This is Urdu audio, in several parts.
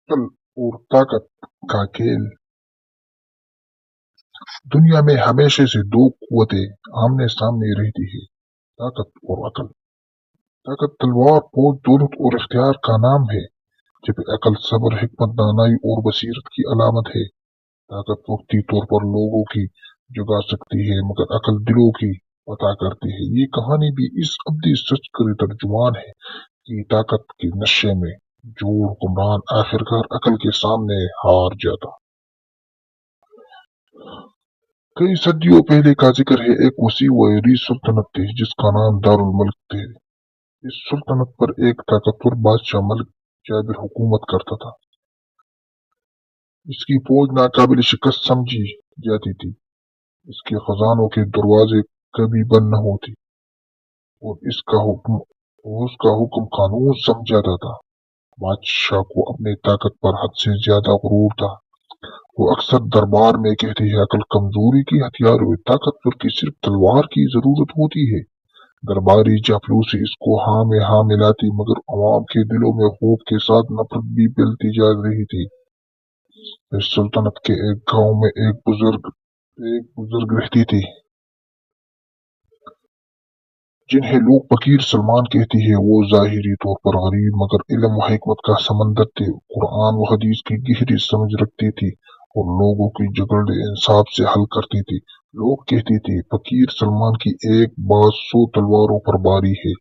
عقل اور طاقت کا کھیل۔ دنیا میں ہمیشہ سے دو قوتیں آمنے سامنے رہتی ہے، طاقت اور عقل۔ طاقت تلوار، فوج، دولت اور اختیار کا نام ہے، جبکہ عقل صبر، حکمت، دانائی اور بصیرت کی علامت ہے۔ طاقت وقتی طور پر لوگوں کی جگا سکتی ہے، مگر عقل دلوں کی پتہ کرتی ہے۔ یہ کہانی بھی اس ابدی سچ کا ترجمان ہے کہ طاقت کے نشے میں جو حکمران آخرکار عقل کے سامنے ہار جاتا۔ کئی صدیوں پہلے کا ذکر ہے، ایک وسیع و عریض سلطنت تھی جس کا نام دارالملک تھے۔ اس سلطنت پر ایک طاقتور بادشاہ ملک جابر حکومت کرتا تھا۔ اس کی فوج ناقابل شکست سمجھی جاتی تھی، اس کے خزانوں کے دروازے کبھی بند نہ ہوتے اور اس کا حکم قانون سمجھا جاتا تھا۔ بادشاہ کو اپنے طاقت پر حد سے زیادہ غرور تھا۔ وہ اکثر دربار میں کہتے ہیں، عقل کمزوری کی ہتھیار ہوئے، طاقتور کی صرف تلوار کی ضرورت ہوتی ہے۔ درباری چاپلوسی اس کو ہاں میں ہاں ملاتی، مگر عوام کے دلوں میں خوف کے ساتھ نفرت بھی پھیلتی جا رہی تھی۔ اس سلطنت کے ایک گاؤں میں ایک بزرگ رہتی تھی جنہیں لوگ فقیر سلمان کہتے ہیں۔ وہ ظاہری طور پر غریب مگر علم و حکمت کا سمندر تھے، قرآن و حدیث کی گہری سمجھ رکھتی تھی اور لوگوں کی جھگڑے انصاف سے حل کرتی تھی۔ لوگ کہتے تھے، فقیر سلمان کی ایک بات 100 تلواروں پر باری ہے۔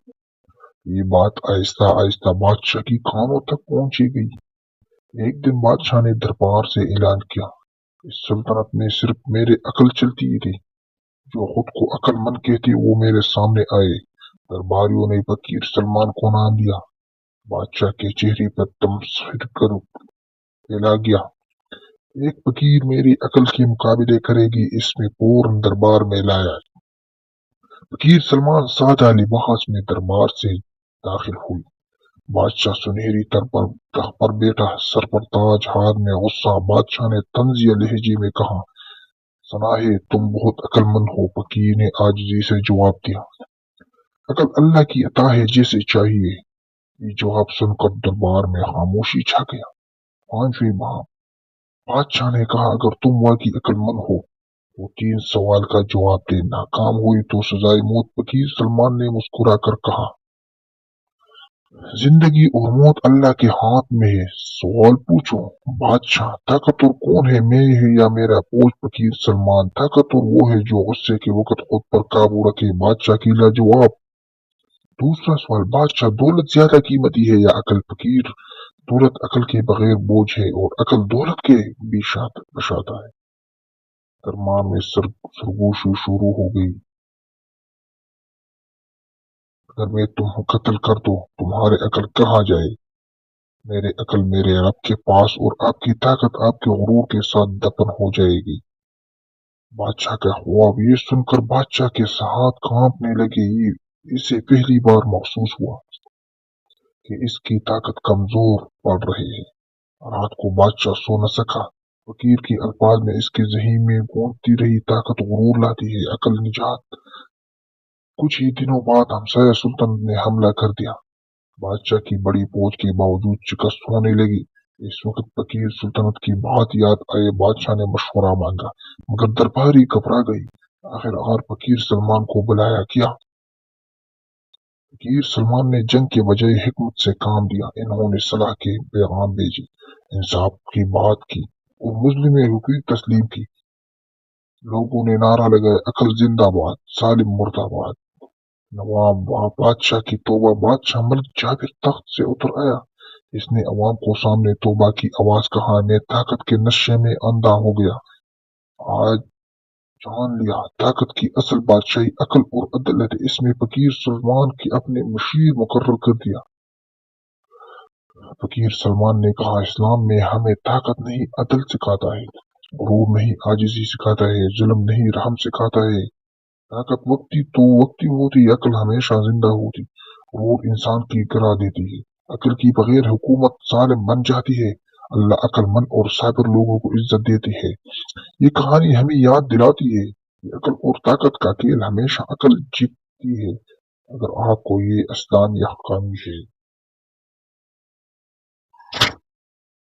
یہ بات آہستہ آہستہ بادشاہ کی کانوں تک پہنچی گئی۔ ایک دن بادشاہ نے دربار سے اعلان کیا، اس سلطنت میں صرف میرے عقل چلتی تھی، جو خود کو عقل مند کہتے وہ میرے سامنے آئے۔ درباریوں نے فقیر سلمان کو نام دیا۔ بادشاہ کے چہرے پر تمسخر پھیلا گیا۔ ایک فقیر میری عقل کے مقابلے کرے گی، اس میں فوراً دربار میں لایا۔ فقیر سلمان سادہ لباس میں دربار سے داخل ہوئی۔ بادشاہ سنہری تخت پر بیٹھا، سر پر تاج، ہاتھ میں غصہ۔ بادشاہ نے طنزیہ لہجے میں کہا، سنا ہے تم بہت عقل مند ہو۔ فقیر نے عاجزی سے جواب دیا، عقل اللہ کی عطا ہے، جیسے چاہیے۔ یہ جواب سن کر دربار میں خاموشی چھا گیا۔ 5ویں باب۔ بادشاہ نے کہا، اگر تم واقعی عقل مند ہو تو 3 سوال کا جواب دے، ناکام ہوئی تو سزائے موت۔ فقیر سلمان نے مسکرا کر کہا، زندگی اور موت اللہ کے ہاتھ میں ہے، سوال پوچھو۔ بادشاہ، طاقتور کون ہے، میں یا میرا فوج؟ فقیر سلمان، طاقتور وہ ہے جو غصے کے وقت خود پر قابو رکھے۔ بادشاہ کی لاجواب۔ دوسرا سوال، بادشاہ، دولت زیادہ قیمتی ہے یا عقل؟ فقیر، دولت عقل کے بغیر بوجھ ہے اور عقل دولت کے بھی بشاتا ہے۔ دربار میں سرگوشی شروع ہو گئی۔ اگر میں تمہیں قتل کر دوں، تمہاری عقل کہاں جائے؟ میرے عقل میرے رب کے پاس اور آپ کی طاقت آپ کے غرور کے ساتھ دفن ہو جائے گی۔ بادشاہ کا خواب۔ یہ سن کر بادشاہ کے ہاتھ کانپنے لگے۔ اسے پہلی بار محسوس ہوا کہ اس کی طاقت کمزور پڑ رہی ہے۔ رات کو بادشاہ سو نہ سکا۔ فقیر کے الفاظ میں اس کے ذہن میں گونجتی رہی، طاقت غرور لاتی ہے، عقل نجات۔ کچھ ہی دنوں بعد ہمسایہ سلطنت نے حملہ کر دیا۔ بادشاہ کی بڑی فوج کے باوجود شکست ہونے لگی۔ اس وقت فقیر سلطنت کی بات یاد آئے۔ بادشاہ نے مشورہ مانگا مگر درباری گھبرا گئی۔ آخرکار فقیر سلمان کو بلایا گیا۔ فقیر سلمان نے جنگ کے بجائے حکمت سے کام لیا۔ انہوں نے صلاح کے پیغام بھیجے، انصاف کی بات کی اور مظلوم حقوق تسلیم کی۔ لوگوں نے نعرہ لگایا، عقل زندہ باد، ظالم مردہ باد۔ نواب بادشاہ کی توبہ۔ بادشاہ ملک جابر تخت سے اتر آیا۔ اس نے عوام کو سامنے توبہ کی آواز کہا، میں طاقت کے نشے میں اندھا ہو گیا، آج جان لیا طاقت کی اصل بادشاہی عقل اور عدالت ہے۔ اس میں فقیر سلمان کی اپنے مشیر مقرر کر دیا۔ فقیر سلمان نے کہا، اسلام میں ہمیں طاقت نہیں عدل سکھاتا ہے، غرور نہیں عاجزی سکھاتا ہے، ظلم نہیں رحم سکھاتا ہے۔ طاقت وقتی ہوتی، عقل ہمیشہ زندہ ہوتی۔ غرور انسان کی گرا دیتی ہے، عقل کی بغیر حکومت ظالم بن جاتی ہے۔ اللہ عقل مند اور صابر لوگوں کو عزت دیتی ہے۔ یہ کہانی ہمیں یاد دلاتی ہے کہ عقل اور طاقت کا کھیل ہمیشہ عقل جیتتی ہے۔ اگر آپ کو یہ اسلام یا حکامی ہے